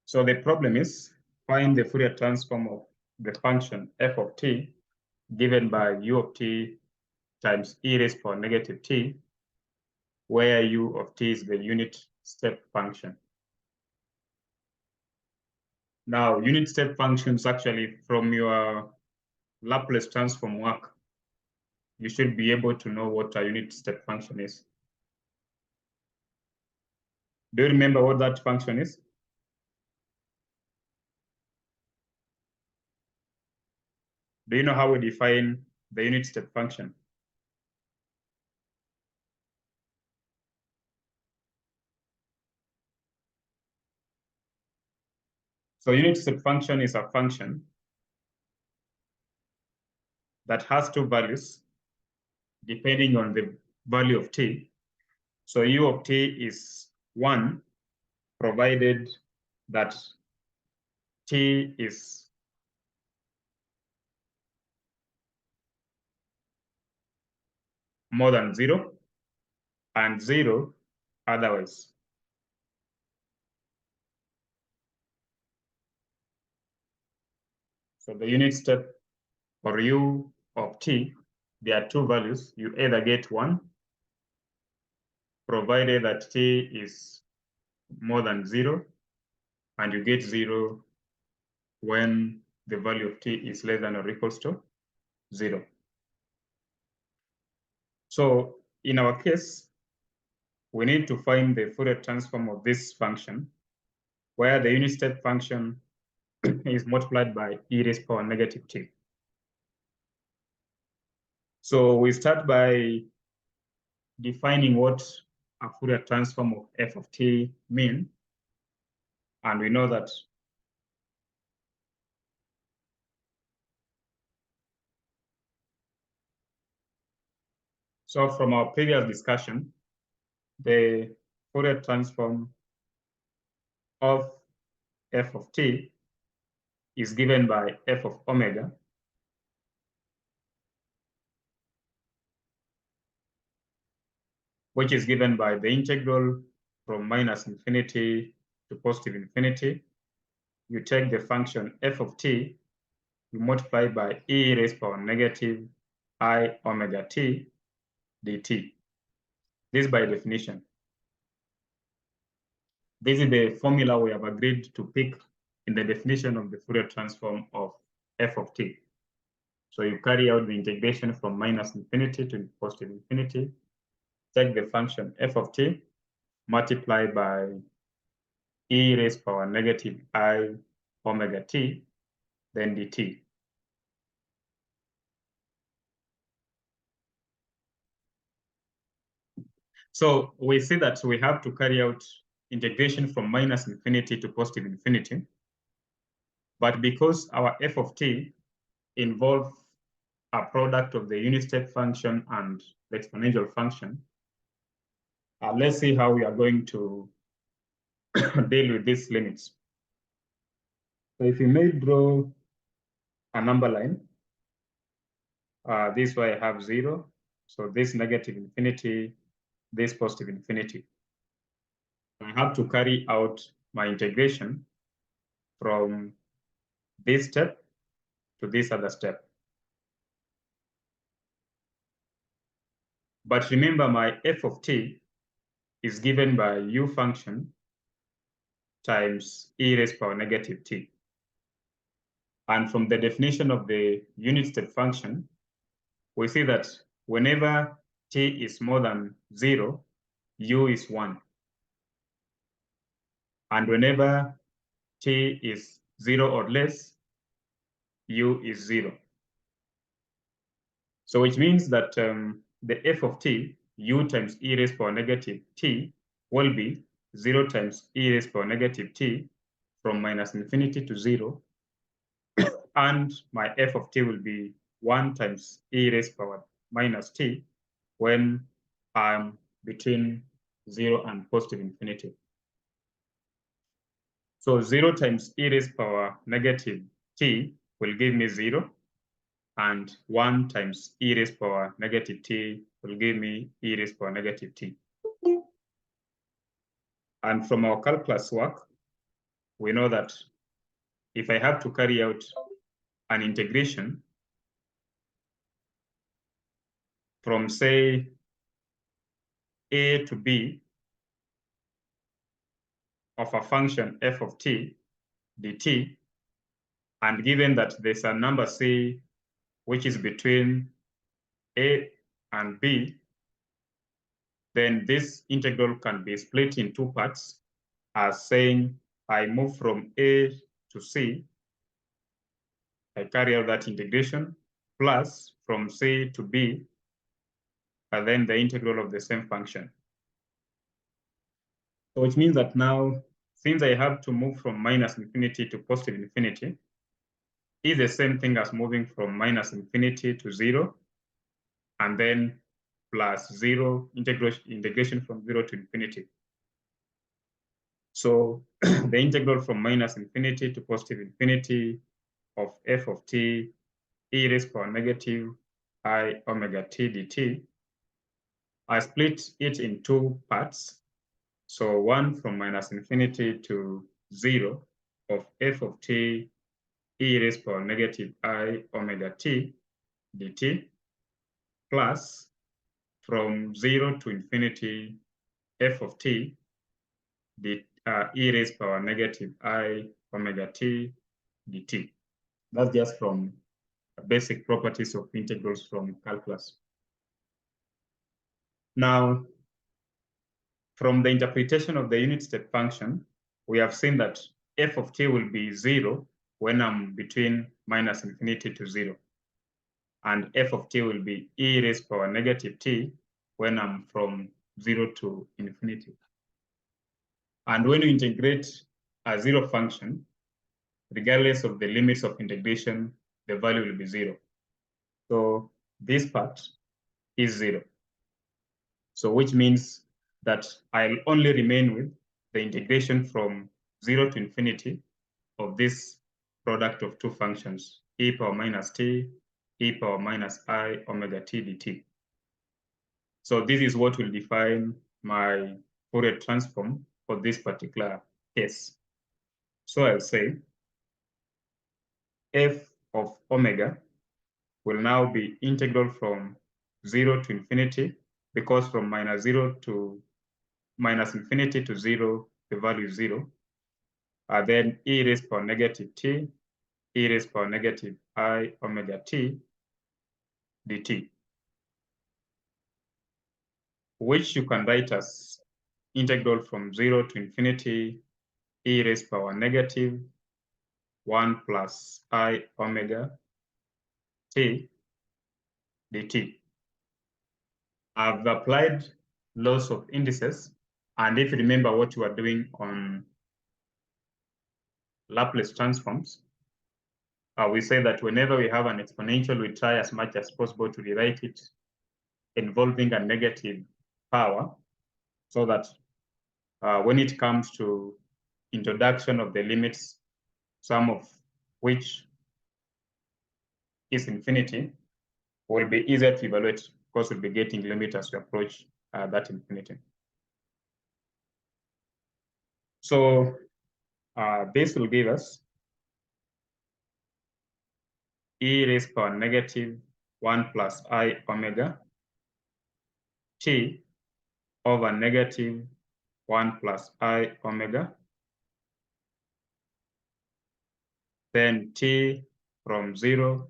So the problem is find the Fourier transform of the function f of t given by u of t times e raised to power negative t, where u of t is the unit step function. Now, unit step functions actually from your Laplace transform work, you should be able to know what a unit step function is. Do you remember what that function is? Do you know how we define the unit step function? So unit step function is a function that has two values depending on the value of t. So u of t is 1, provided that t is more than 0 and 0 otherwise. So the unit step for u of t, there are two values. You either get 1, provided that t is more than 0, and you get 0 when the value of t is less than or equals to 0. So in our case, we need to find the Fourier transform of this function, where the unit step function is multiplied by e raised to power negative t. So we start by defining what a Fourier transform of f of t mean. And we know that so from our previous discussion, the Fourier transform of f of t is given by f of omega, which is given by the integral from minus infinity to positive infinity. You take the function f of t, you multiply by e raised to power negative I omega t dt. This by definition. This is the formula we have agreed to pick in the definition of the Fourier transform of f of t. So you carry out the integration from minus infinity to positive infinity, take the function f of t, multiply by e raised to power negative I omega t, then dt. So we see that we have to carry out integration from minus infinity to positive infinity. But because our f of t involves a product of the unit step function and the exponential function, let's see how we are going to deal with these limits. So if you may draw a number line, this way I have 0. So this negative infinity, this positive infinity. I have to carry out my integration from this step to this other step. But remember, my f of t is given by u function times e raised to power negative t. And from the definition of the unit step function, we see that whenever t is more than 0, u is 1. And whenever t is 0 or less, u is 0. So which means that the f of t, u times e raised to power negative t, will be 0 times e raised to power negative t from minus infinity to 0. And my f of t will be 1 times e raised to power minus t when I'm between 0 and positive infinity. So 0 times e raised to power negative t will give me 0, and 1 times e raised to power negative t will give me e raised to power negative t. And from our calculus work, we know that if I have to carry out an integration from, say, a to b of a function f of t dt, and given that there's a number c which is between a and b, then this integral can be split in two parts as saying I move from a to c, I carry out that integration, plus from c to b, and then the integral of the same function. So which means that now, since I have to move from minus infinity to positive infinity, is the same thing as moving from minus infinity to 0, and then plus 0, integration from 0 to infinity. So the integral from minus infinity to positive infinity of f of t e raised to power negative I omega t dt, I split it in two parts. So one from minus infinity to 0 of f of t e raised to power negative I omega t dt, plus from 0 to infinity f of t e raised to power negative I omega t dt. That's just from basic properties of integrals from calculus. Now, from the interpretation of the unit step function, we have seen that f of t will be 0 when I'm between minus infinity to 0. And f of t will be e raised to power negative t when I'm from 0 to infinity. And when you integrate a 0 function, regardless of the limits of integration, the value will be 0. So this part is 0. So which means that I'll only remain with the integration from 0 to infinity of this product of two functions, e power minus t, e power minus I omega t dt. So this is what will define my Fourier transform for this particular case. So I'll say f of omega will now be integral from 0 to infinity, because from minus infinity to 0, the value is 0. Then e raised to power negative t, e raised to power negative I omega t dt, which you can write as integral from 0 to infinity e raised to power negative 1 plus I omega t dt. I've applied laws of indices, and if you remember what you are doing on Laplace transforms, we say that whenever we have an exponential, we try as much as possible to rewrite it involving a negative power, so that when it comes to introduction of the limits, sum of which is infinity, will be easier to evaluate, because we'll be getting limit as we approach that infinity. So this will give us e raised to power negative 1 plus I omega t over negative 1 plus I omega, then t from 0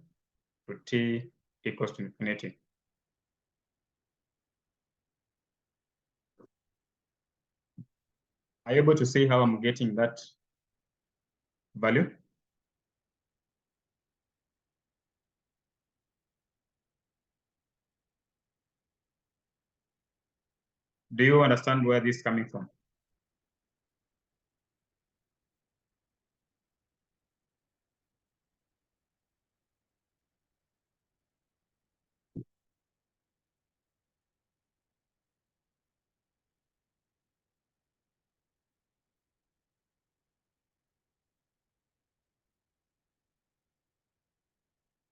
to t equals to infinity. Are you able to see how I'm getting that value? Do you understand where this is coming from?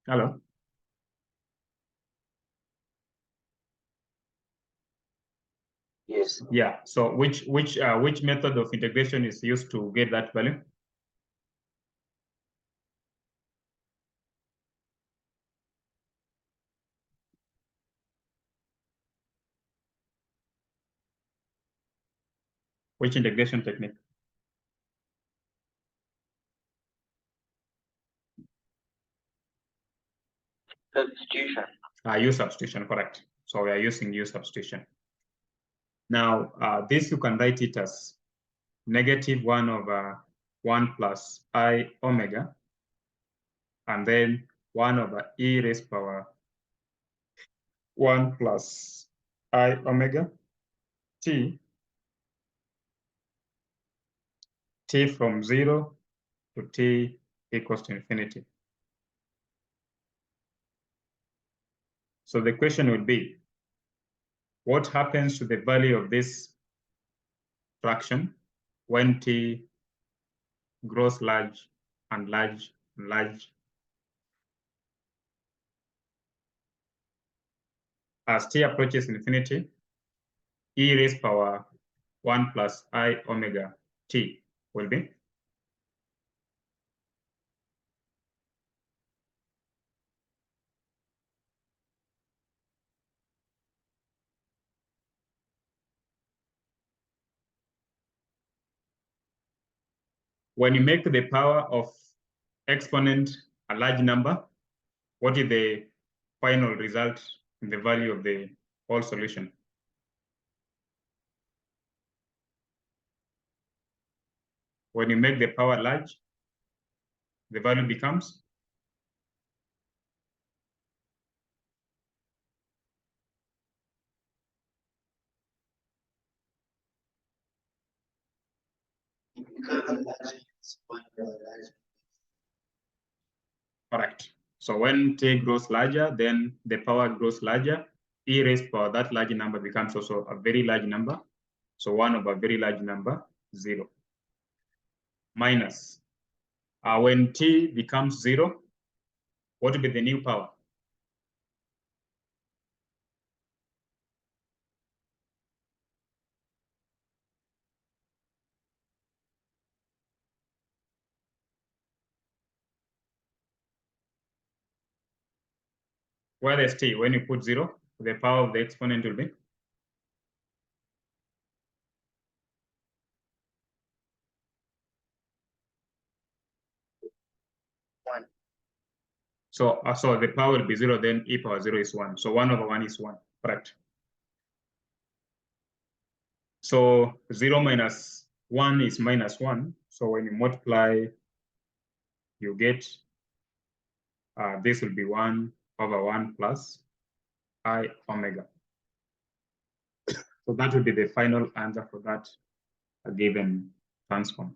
Hello? Yes. Yeah. So which method of integration is used to get that value? Which integration technique? Substitution. U substitution, correct. So we are using U substitution. Now, this you can write it as -1 over 1 plus I omega, and then 1 over e raised power 1 plus I omega t from 0 to t equals to infinity. So the question would be, what happens to the value of this fraction when t grows large and large and large? As t approaches infinity, e raised power 1 plus I omega t will be? When you make the power of exponent a large number, what is the final result in the value of the whole solution? When you make the power large, the value becomes? Correct. So when t grows larger, then the power grows larger. E raised power, that large number becomes also a very large number. So 1 over a very large number, 0. Minus. When t becomes 0, what will be the new power? Where there's t, when you put 0, the power of the exponent will be? So the power will be 0, then e power 0 is 1. So 1 over 1 is 1, correct? So 0 minus 1 is -1. So when you multiply, you get this will be 1 over 1 plus I omega. So that will be the final answer for that given transform.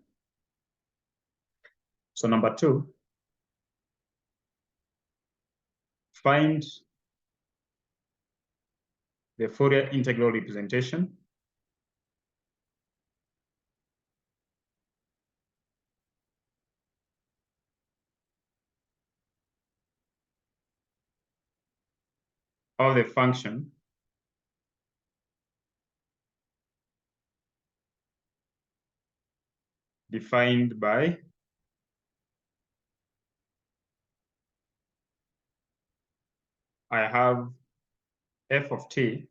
So number 2, find the Fourier integral representation of the function defined by I have f of t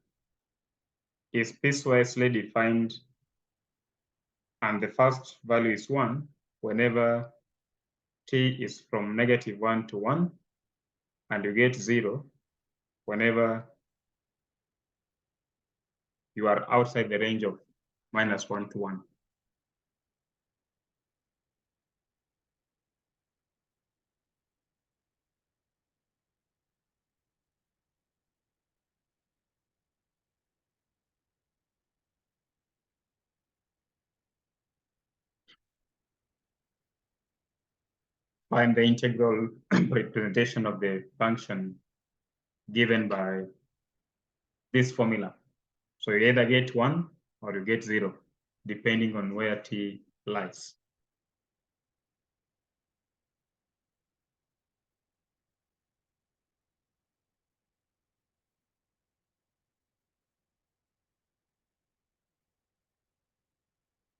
is piecewisely defined, and the first value is 1 whenever t is from -1 to 1, and you get 0 whenever you are outside the range of -1 to 1. Find the integral representation of the function given by this formula. So you either get 1 or you get 0, depending on where t lies.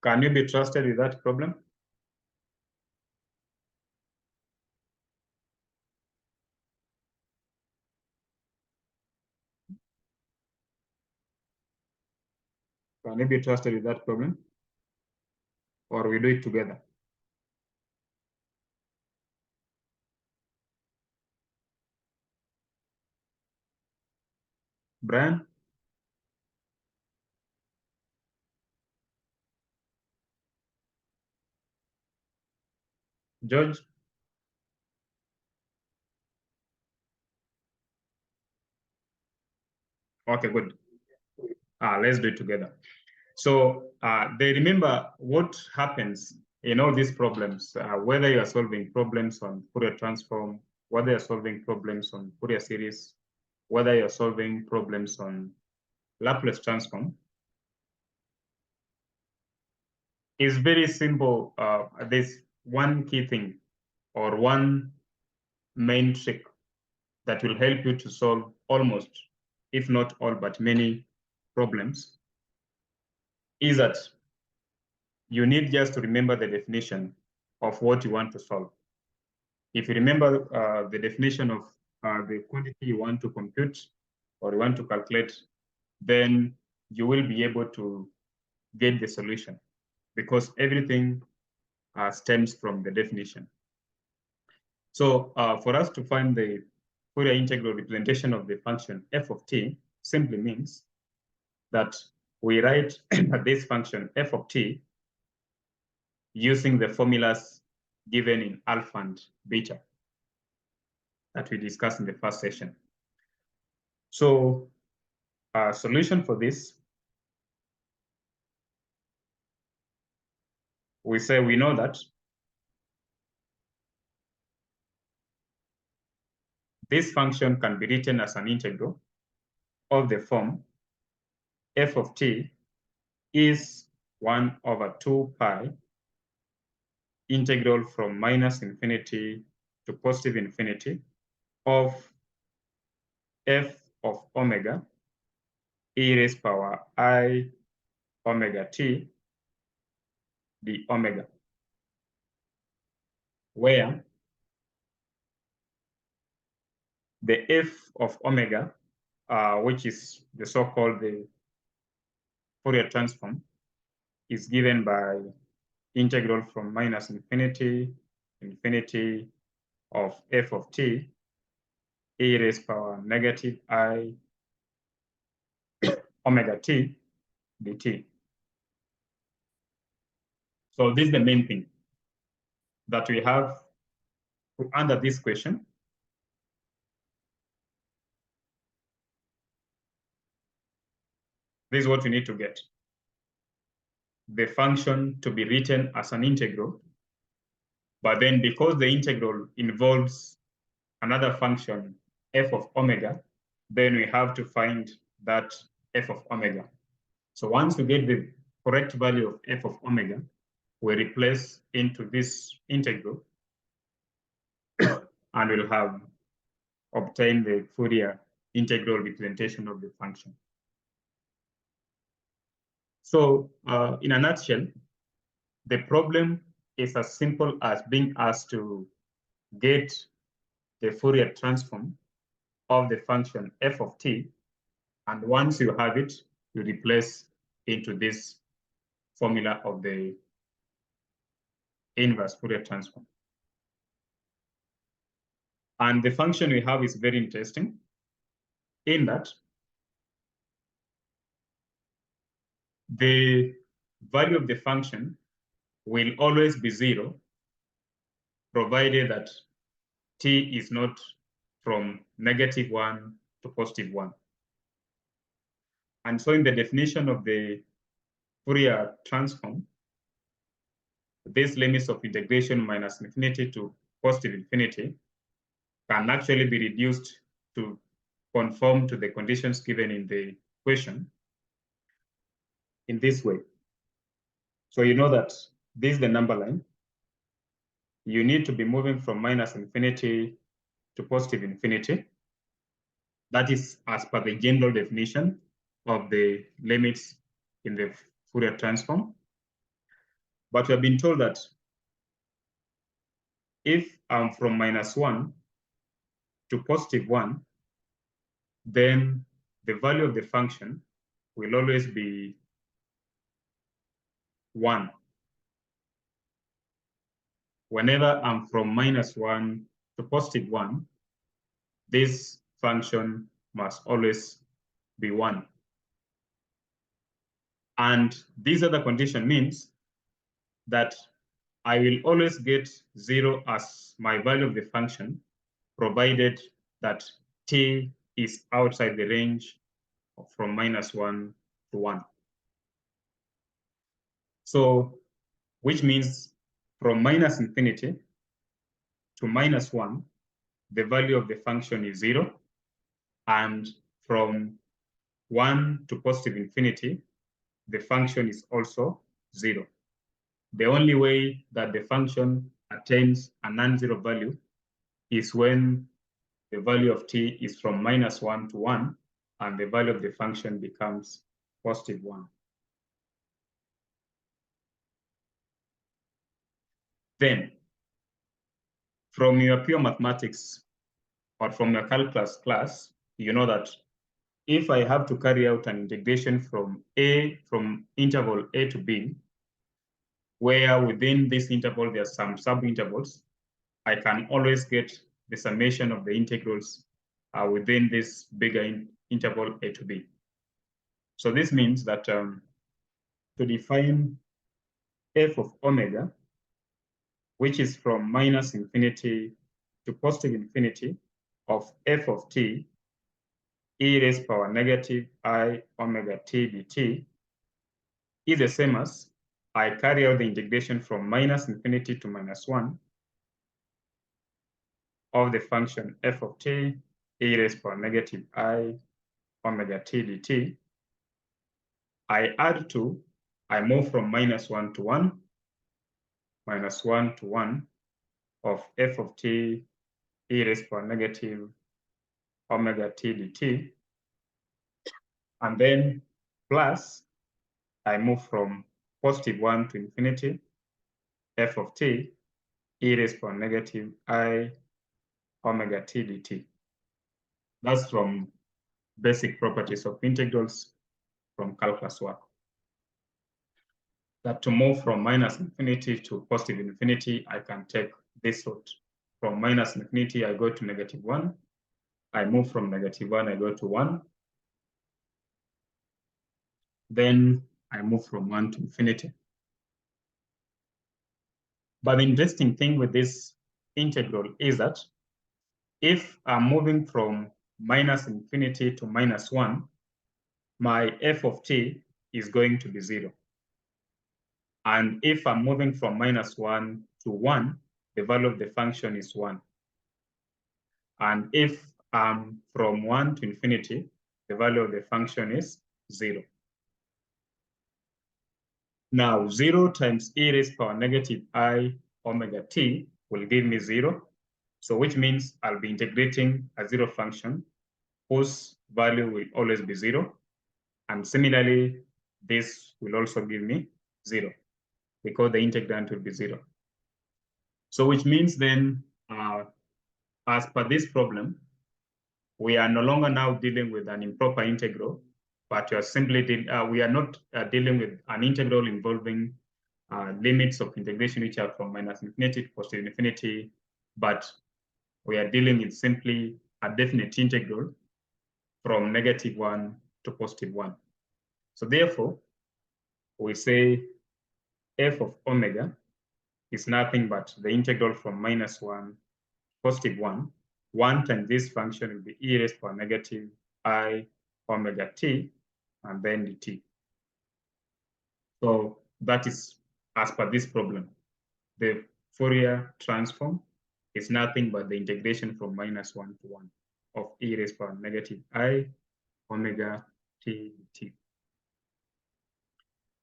Can you be trusted with that problem? Can you be trusted with that problem? or we do it together? Brian? George? Okay, good. Let's do it together. So they remember what happens in all these problems, whether you are solving problems on Fourier transform, whether you're solving problems on Fourier series, whether you're solving problems on Laplace transform, is very simple. There's one key thing or one main trick that will help you to solve almost, if not all, but many problems, is that you need just to remember the definition of what you want to solve. If you remember the definition of the quantity you want to compute or you want to calculate, then you will be able to get the solution because everything stems from the definition. So for us to find the Fourier integral representation of the function f of t simply means that we write this function f of t using the formulas given in alpha and beta that we discussed in the first session. So a solution for this, we say we know that this function can be written as an integral of the form f of t is 1 over 2 pi integral from minus infinity to positive infinity of f of omega e raised power I omega t d omega, where the f of omega, which is the so-called the Fourier transform, is given by integral from minus infinity of f of t e raised power negative I omega t dt. So this is the main thing that we have under this question. This is what we need to get. The function to be written as an integral, but then because the integral involves another function, f of omega, then we have to find that f of omega. So once we get the correct value of f of omega, we replace into this integral and we'll have obtained the Fourier integral representation of the function. So in a nutshell, the problem is as simple as being asked to get the Fourier transform of the function f of t, and once you have it, you replace into this formula of the inverse Fourier transform. And the function we have is very interesting in that the value of the function will always be 0, provided that t is not from -1 to +1. And so in the definition of the Fourier transform, these limits of integration minus infinity to positive infinity can actually be reduced to conform to the conditions given in the question in this way. So you know that this is the number line. You need to be moving from minus infinity to positive infinity. That is as per the general definition of the limits in the Fourier transform. But we have been told that if I'm from -1 to +1, then the value of the function will always be 1. whenever I'm from -1 to +1, this function must always be 1. And this other condition means that I will always get 0 as my value of the function, provided that t is outside the range from -1 to 1. So, which means from -infinity to -1, the value of the function is 0. And from 1 to +infinity, the function is also 0. The only way that the function attains a non-zero value is when the value of t is from -1 to 1, and the value of the function becomes +1. Then, from your pure mathematics or from your calculus class, you know that if I have to carry out an integration from interval a to b, where within this interval there are some sub-intervals, I can always get the summation of the integrals within this bigger interval a to b. So this means that to define f of omega, which is from -infinity to +infinity of f of t e raised power -I omega t dt, is the same as I carry out the integration from -infinity to -1 of the function f of t e raised power -I omega t dt. I add 2, I move from -1 to 1, -1 to 1 of f of t e raised power -omega t dt, and then plus, I move from +1 to infinity, f of t e raised power -I omega t dt. That's from basic properties of integrals from calculus work. That to move from -infinity to +infinity, I can take this route. From -infinity, I go to -1. I move from -1, I go to 1. Then I move from 1 to infinity. But the interesting thing with this integral is that if I'm moving from -infinity to -1, my f of t is going to be 0. And if I'm moving from -1 to 1, the value of the function is 1. And if I'm from 1 to infinity, the value of the function is 0. Now, 0 times e raised power -I omega t will give me 0. So which means I'll be integrating a 0 function whose value will always be 0. And similarly, this will also give me 0 because the integrand will be 0. So which means then, as per this problem, we are no longer now dealing with an improper integral, but we are not dealing with an integral involving limits of integration which are from -infinity to +infinity, but we are dealing with simply a definite integral from -1 to +1. So therefore, we say f of omega is nothing but the integral from -1 to +1. 1 times this function will be e raised power -I omega t, and then dt. So that is as per this problem. The Fourier transform is nothing but the integration from -1 to 1 of e raised power -I omega t dt.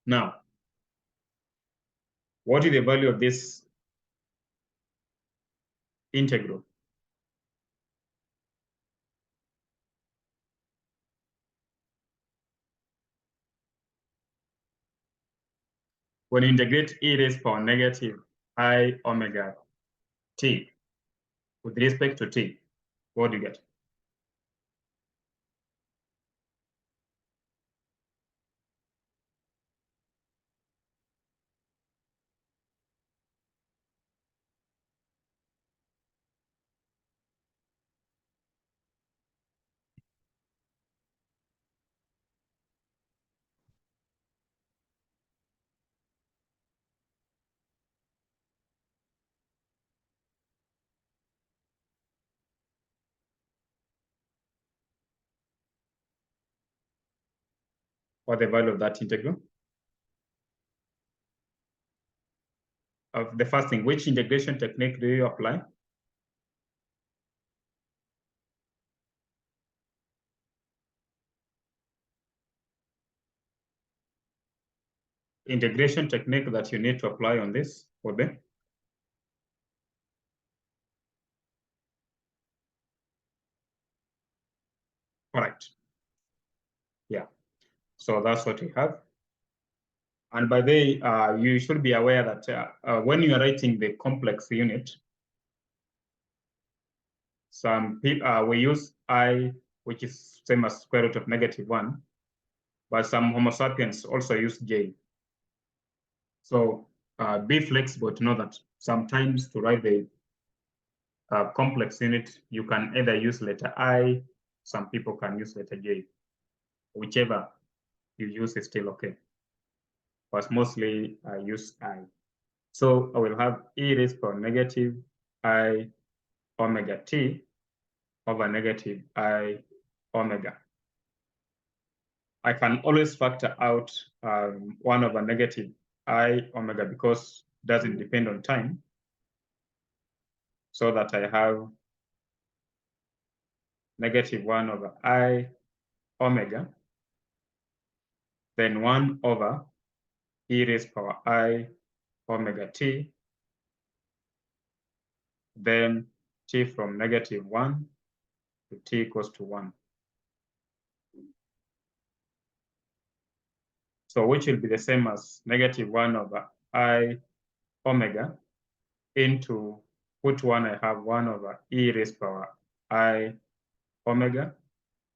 Now, what is the value of this integral? When you integrate e raised power -I omega t with respect to t, what do you get? or the value of that integral. Of the first thing, which integration technique do you apply? Integration technique that you need to apply on this would be? Correct. Yeah. So that's what we have. And by the way, you should be aware that when you are writing the complex unit, some people we use I, which is same as square root of -1, but some Homo sapiens also use J. So be flexible to know that sometimes to write the complex unit, you can either use letter I, some people can use letter J. Whichever you use is still okay. But mostly I use I. So I will have e raised to negative I omega t over negative I omega. I can always factor out 1 over negative I omega because it doesn't depend on time. So that I have -1 over I omega, then 1 over e raised power I omega t, then t from -1 to t equals to 1. So which will be the same as -1 over I omega into, put 1, I have 1 over e raised power I omega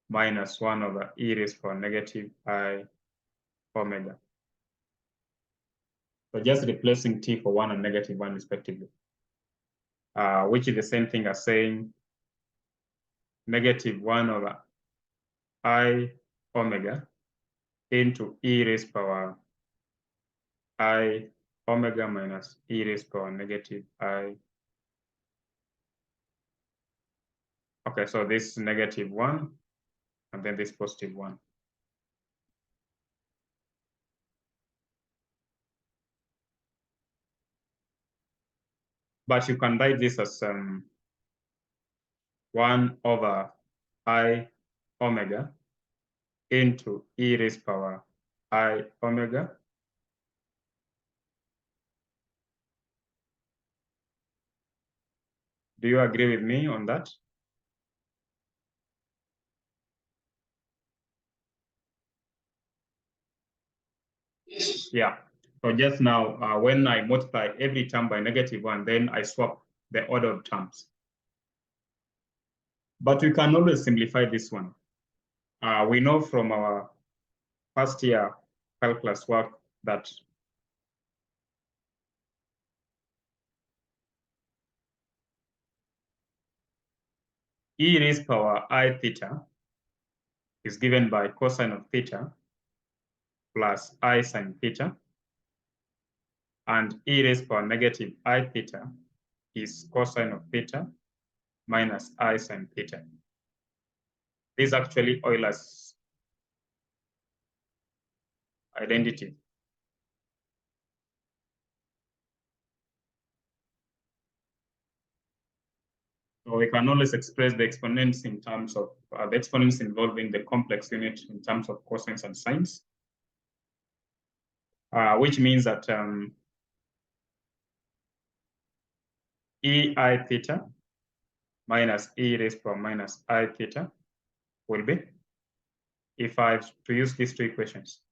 minus 1 over e raised power negative I omega. So just replacing t for 1 and -1 respectively, which is the same thing as saying -1 over I omega into e raised power I omega minus e raised power negative I. Okay, so this -1 and then this +1. But you can write this as 1 over I omega into e raised power I omega Do you agree with me on that? Yeah. So just now, when I multiply every term by -1, then I swap the order of terms. But we can always simplify this one. We know from our first year calculus work that e raised power I theta is given by cosine of theta plus I sine theta, and e raised power negative I theta is cosine of theta minus I sine theta. This is actually Euler's identity. So we can always express the exponents in terms of the exponents involving the complex unit in terms of cosines and sines, which means that ei theta minus e raised to minus I theta will be, if I have to use these two equations.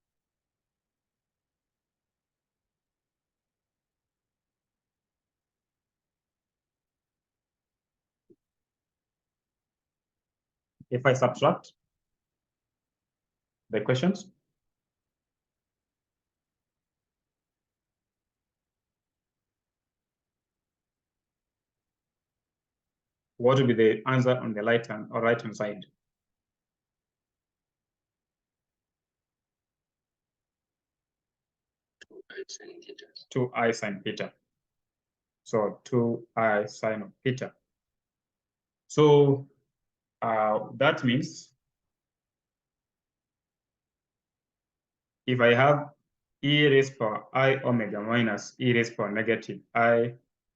If I subtract the equations, what will be the answer on the right hand side? Two I sine theta. So 2I sine of theta. So that means if I have e raised power I omega minus e raised power negative I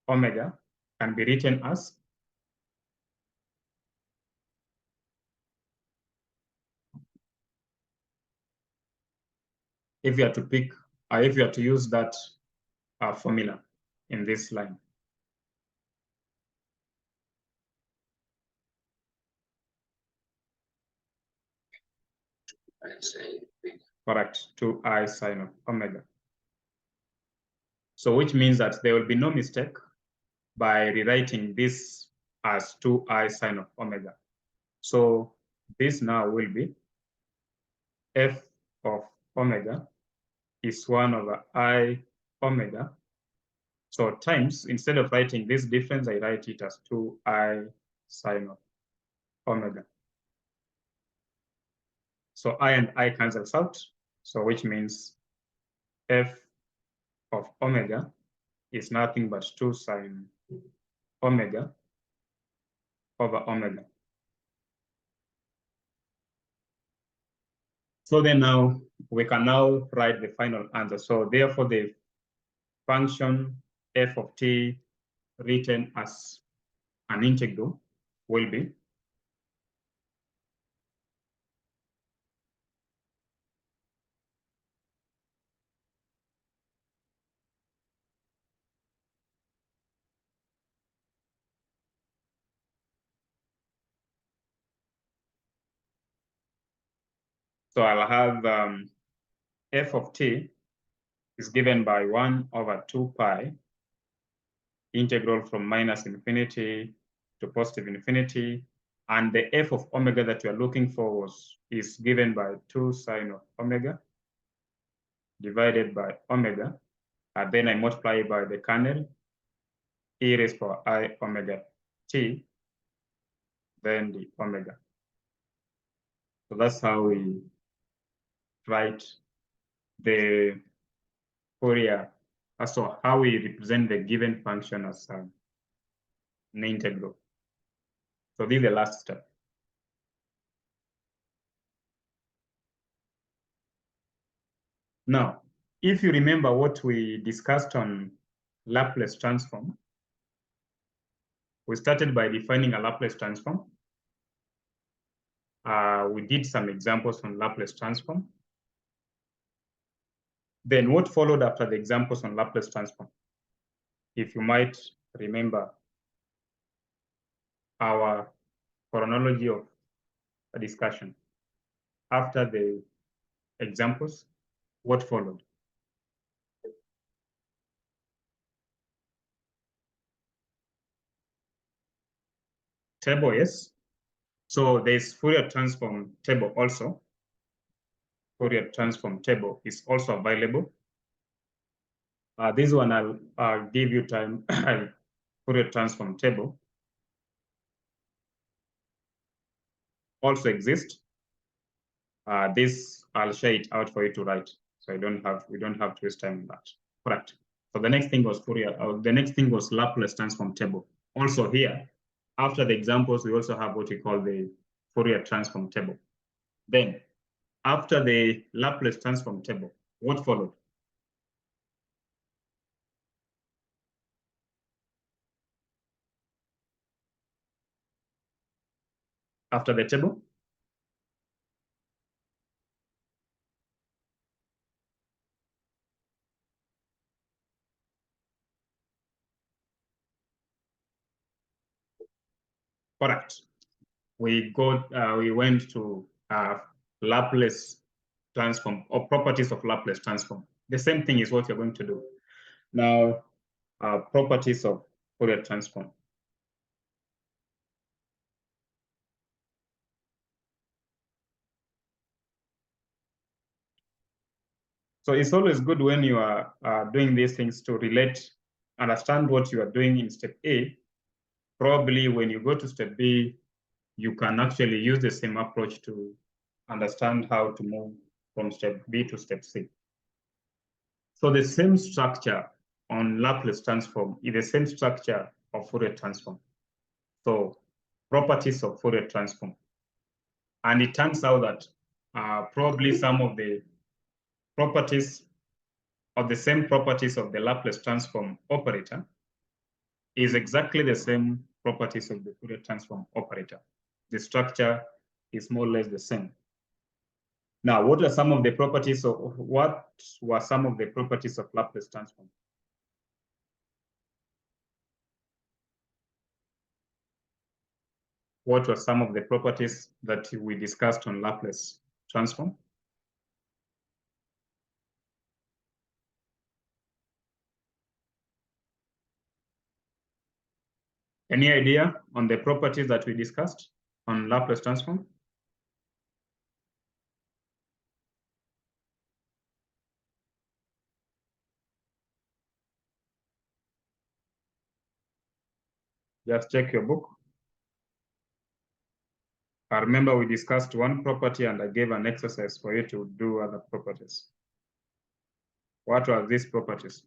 omega can be written as if you are to pick, if you are to use that formula in this line. Correct, 2I sine of omega. So which means that there will be no mistake by rewriting this as 2I sine of omega. So this now will be f of omega is 1 over I omega. So times, instead of writing this difference, I write it as 2I sine of omega. So I and I cancels out, so which means f of omega is nothing but 2 sine omega over omega. So then now we can now write the final answer. So therefore the function f of t written as an integral will be so I'll have f of t is given by 1 over 2 pi integral from minus infinity to positive infinity. And the f of omega that you're looking for is given by 2 sine of omega divided by omega. And then I multiply by the kernel, e raised power I omega t, then the omega. So that's how we write the Fourier, so how we represent the given function as an integral. So this is the last step. Now, if you remember what we discussed on Laplace transform, we started by defining a Laplace transform. We did some examples on Laplace transform. Then what followed after the examples on Laplace transform? If you might remember our chronology of a discussion. After the examples, what followed? Table, yes. So there's Fourier transform table also. Fourier transform table is also available. This one I'll give you time. Fourier transform table also exists. This I'll share it out for you to write, so we don't have to waste time on that. Correct. So the next thing was Fourier. The next thing was Laplace transform table. Also here, after the examples, we also have what we call the Fourier transform table. Then, after the Laplace transform table, what followed? After the table? Correct. We went to Laplace transform or properties of Laplace transform. The same thing is what you're going to do. Now, properties of Fourier transform. So it's always good when you are doing these things to understand what you are doing in step A. Probably when you go to step B, you can actually use the same approach to understand how to move from step B to step C. So the same structure on Laplace transform is the same structure of Fourier transform. So properties of Fourier transform. And it turns out that probably some of the properties of the same properties of the Laplace transform operator is exactly the same properties of the Fourier transform operator. The structure is more or less the same. Now, what were some of the properties of Laplace transform? What were some of the properties that we discussed on Laplace transform? Any idea on the properties that we discussed on Laplace transform? Just check your book. I remember we discussed one property and I gave an exercise for you to do other properties. What are these properties?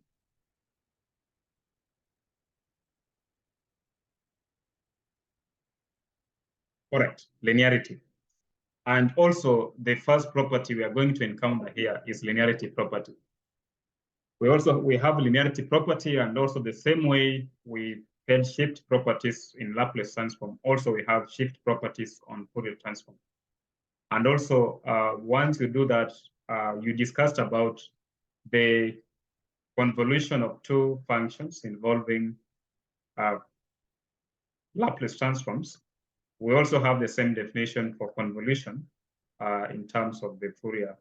Correct, linearity. And also the first property we are going to encounter here is linearity property. We have linearity property, and also the same way we had shift properties in Laplace transform, also we have shift properties on Fourier transform. And also once you do that, you discussed about the convolution of two functions involving Laplace transforms. We also have the same definition for convolution in terms of the Fourier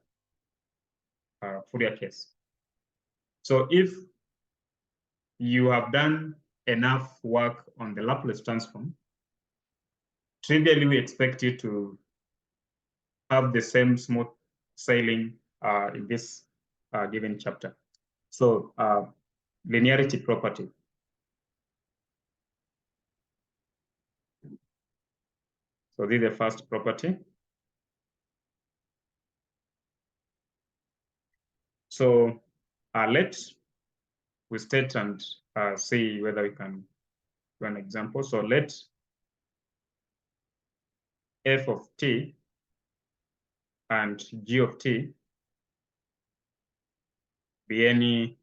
case. So if you have done enough work on the Laplace transform, trivially we expect you to have the same smooth sailing in this given chapter. So linearity property. So this is the first property. So let's we state and see whether we can do an example. So let f of t and g of t be any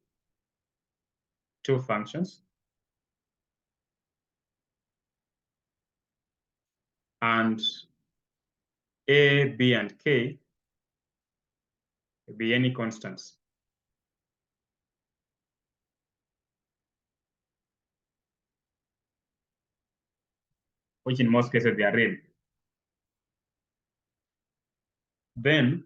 two functions, and a, b, and k be any constants. Which in most cases they are real. Then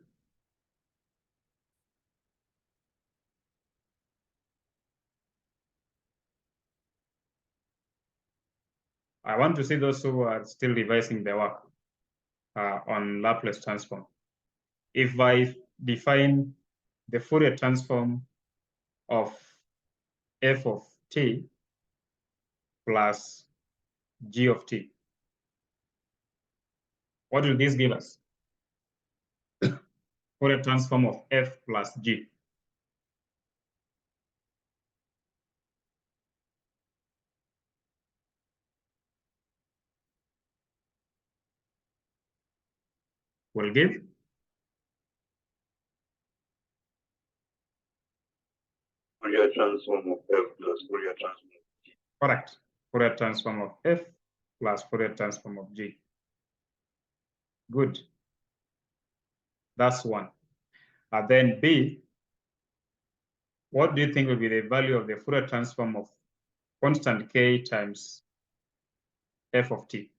I want to see those who are still revising their work on Laplace transform. If I define the Fourier transform of f of t plus g of t, what will this give us? Fourier transform of f plus g. Will give Fourier transform of f plus Fourier transform of g. Correct. Fourier transform of f plus Fourier transform of g. Good. That's one. And then B, what do you think will be the value of the Fourier transform of constant k times f of t?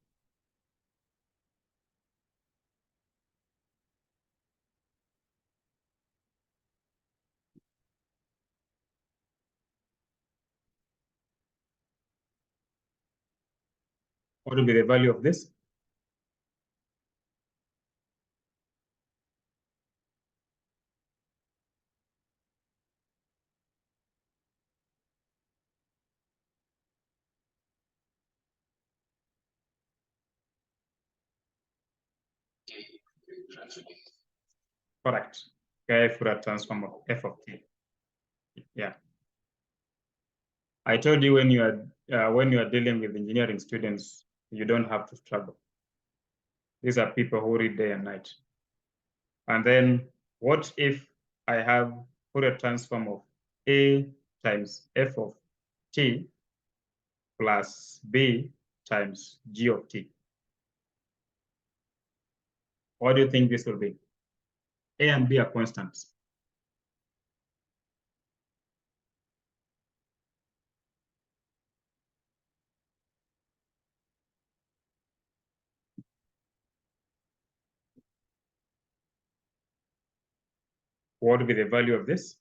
What will be the value of this? Correct. K Fourier transform of f of t. Yeah. I told you when you are dealing with engineering students, you don't have to struggle. These are people who read day and night. And then what if I have Fourier transform of A times f of t plus B times g of t. What do you think this will be? A and B are constants. What would be the value of this?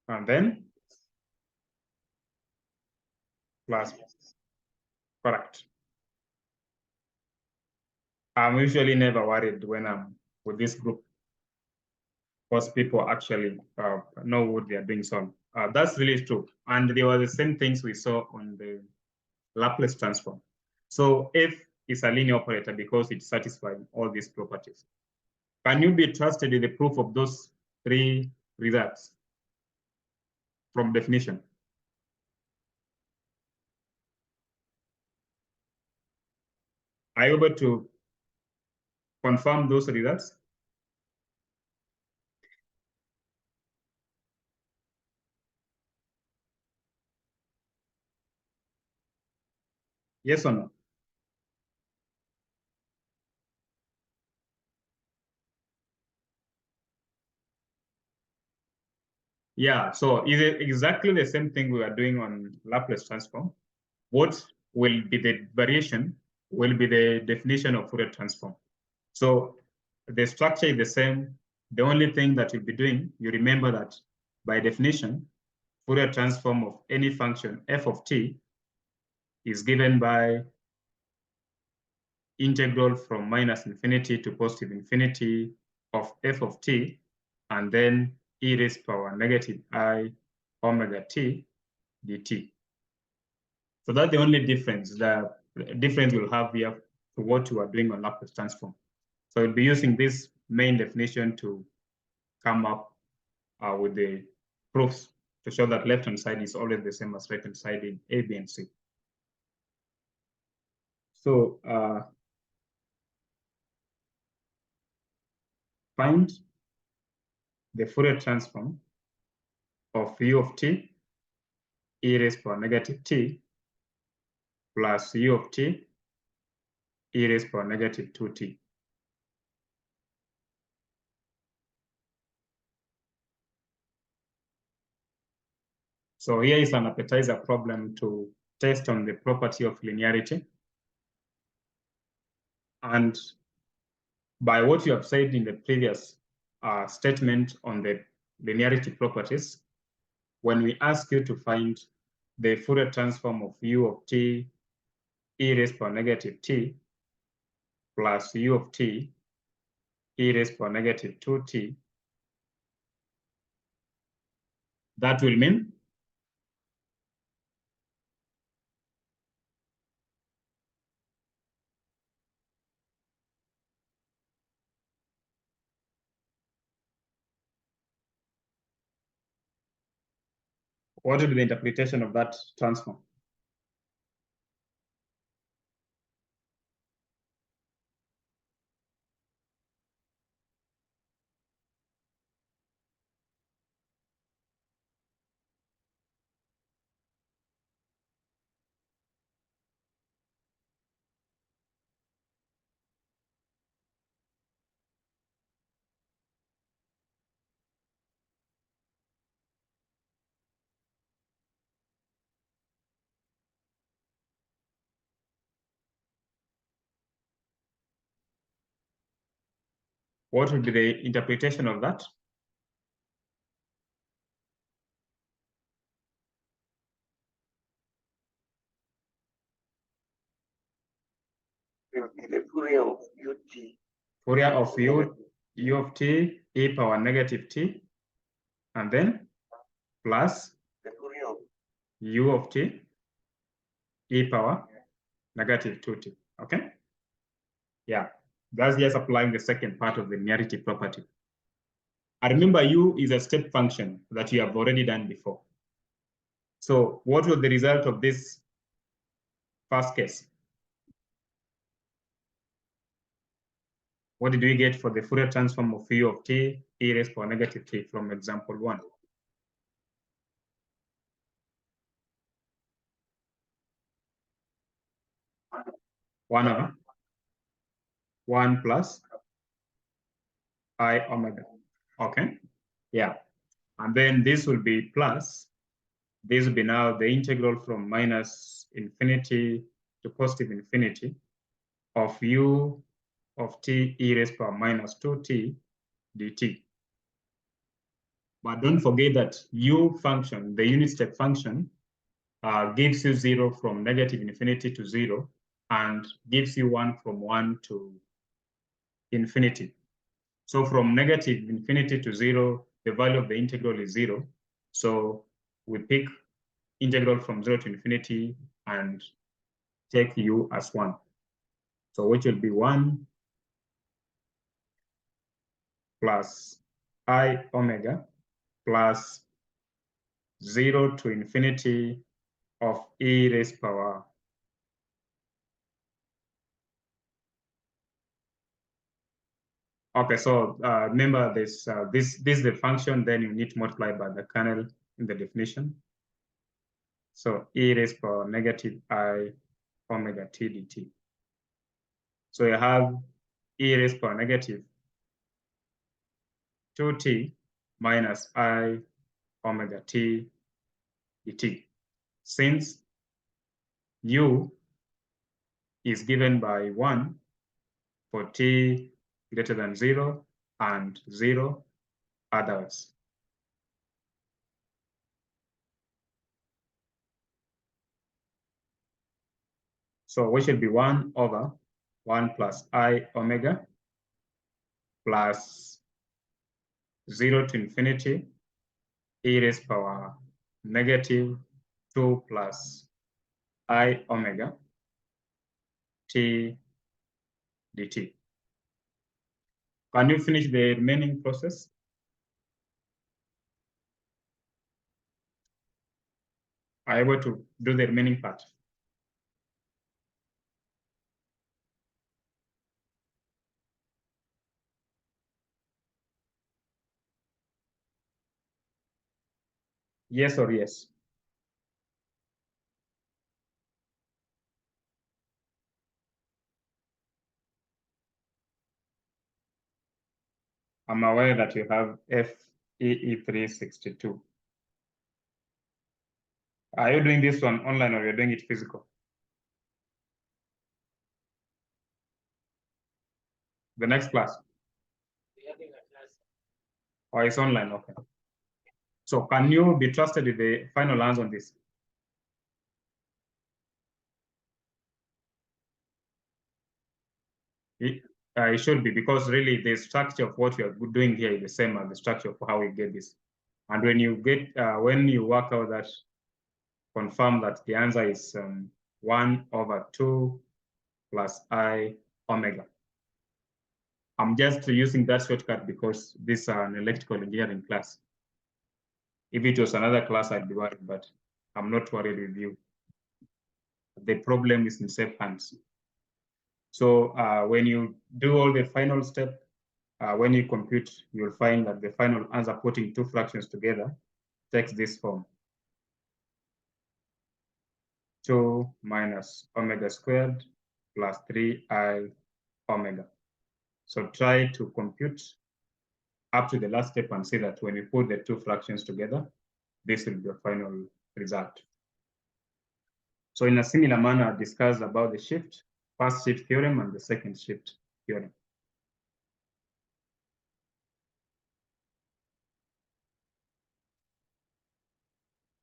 And then plus, correct. I'm usually never worried when I'm with this group because people actually know what they are doing. So that's really true. And they were the same things we saw on the Laplace transform. So F is a linear operator because it satisfies all these properties. Can you be trusted with the proof of those three results from definition? Are you able to confirm those results? Yes or no? Yeah, so is it exactly the same thing we are doing on Laplace transform? What will be the variation will be the definition of Fourier transform. So the structure is the same. The only thing that you'll be doing, you remember that by definition, Fourier transform of any function f of t is given by integral from minus infinity to positive infinity of f of t, and then e raised power negative I omega t dt. So that's the only difference. The difference we'll have here to what you are doing on Laplace transform. So we'll be using this main definition to come up with the proofs to show that left-hand side is always the same as right-hand side in A, B, and C. So find the Fourier transform of u of t e raised power negative t plus u of t e raised power negative 2t. So here is an appetizer problem to test on the property of linearity. And by what you have said in the previous statement on the linearity properties, when we ask you to find the Fourier transform of u of t e raised power negative t plus u of t e raised power negative 2t, that will mean what will be the interpretation of that transform? What will be the interpretation of that? The Fourier of ut. Fourier of u of t e power negative t, and then plus The Fourier of u of t e power negative 2t, okay? Yeah, that's just applying the second part of the linearity property. I remember u is a step function that you have already done before. So what was the result of this first case? What did we get for the Fourier transform of u of t e raised to power negative t from example 1? One over 1 plus I omega. Okay, yeah. And then this will be plus, this will be now the integral from minus infinity to positive infinity of u of t e raised to power minus 2t dt. But don't forget that u function, the unit step function, gives you 0 from negative infinity to 0 and gives you 1 from 1 to infinity. So from negative infinity to 0, the value of the integral is 0. So we pick integral from 0 to infinity and take u as 1. So which will be 1 plus I omega plus 0 to infinity of e raised power Okay, so remember this, this is the function, then you need to multiply by the kernel in the definition. So e raised power negative I omega t dt. So you have e raised power negative 2t minus I omega t dt. Since u is given by 1 for t greater than 0 and 0 others. So we should be 1 over 1 plus I omega plus 0 to infinity e raised power negative 2 plus I omega t dt. Can you finish the remaining process? Are you able to do the remaining part? Yes or yes? I'm aware that you have FEE362. Are you doing this one online or you're doing it physical? The next class? Or it's online, okay. So can you be trusted with the final answer on this? It should be, because really the structure of what you're doing here is the same as the structure of how we get this. And when you get, when you work out that, confirm that the answer is 1 over 2 plus I omega. I'm just using that shortcut because this is an electrical engineering class. If it was another class, I'd be worried, but I'm not worried with you. The problem is in safe hands. So when you do all the final step, when you compute, you'll find that the final answer putting two fractions together takes this form. 2 minus omega squared plus 3I omega. So try to compute up to the last step and see that when you put the two fractions together, this will be your final result. So in a similar manner, discuss about the shift, first shift theorem and the second shift theorem.